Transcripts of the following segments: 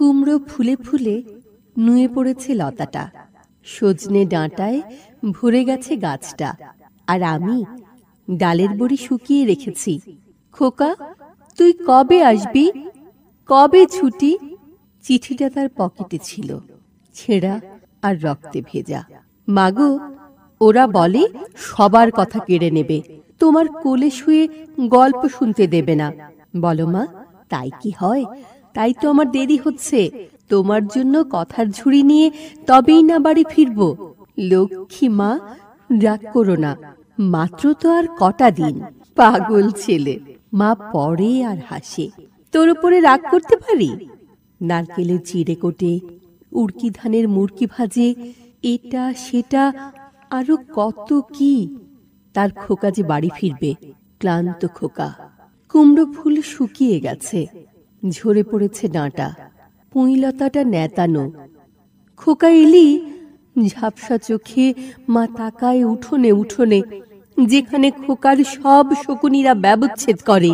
কুমড়ো ফুলে ফুলে নুয়ে পড়েছে লতাটা, সজনে ডাঁটায় ভরে গেছে গাছটা, আর আমি ডালের বড়ি শুকিয়ে রেখেছি। খোকা, তুই কবে আসবি? কবে ছুটি? চিঠিটা তার পকেটে ছিল, ছেঁড়া আর রক্তে ভেজা। মাগো, ওরা বলে সবার কথা কেড়ে নেবে, তোমার কোলে শুয়ে গল্প শুনতে দেবে না। বলো মা, তাই কি হয়? তাই তো আমার দেরি হচ্ছে। তোমার জন্য কথার ঝুড়ি নিয়ে তবেই না বাড়ি ফিরব। লক্ষ্মী মা, রাগ করো না, মাত্র তো আর কটা দিন। পাগল ছেলে। মা পড়ে আর হাসে। তোর উপরে রাগ করতে পারি? নারকেলের চিড়ে কোটে, উড়কি ধানের মুড়কি ভাজে, এটা সেটা আরো কত কি। তার খোকা যে বাড়ি ফিরবে, ক্লান্ত খোকা। কুমড়ো ফুল শুকিয়ে গেছে, ঝরে পড়েছে ডাঁটা, পুঁইলতাটা নেতানো। খোকা এলি? ঝাপসা চোখে মা তাকায় উঠোনে উঠোনে, যেখানে খোকার সব শকুনিরা ব্যবচ্ছেদ করে।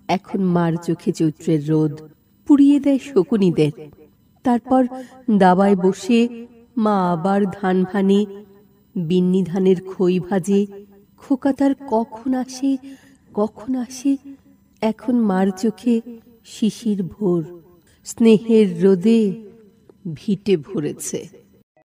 এখন মার চোখে চৈত্রের রোদ পুড়িয়ে দেয় শকুনিদের। তারপর দাবায় বসে মা আবার ধান ভানে, বিন্নি ধানের খই ভাজে। খোকা তার কখন আসে কখন আসে। এখন মার চোখে শিশির ভোর, স্নেহের রোদে ভিটে ভরেছে।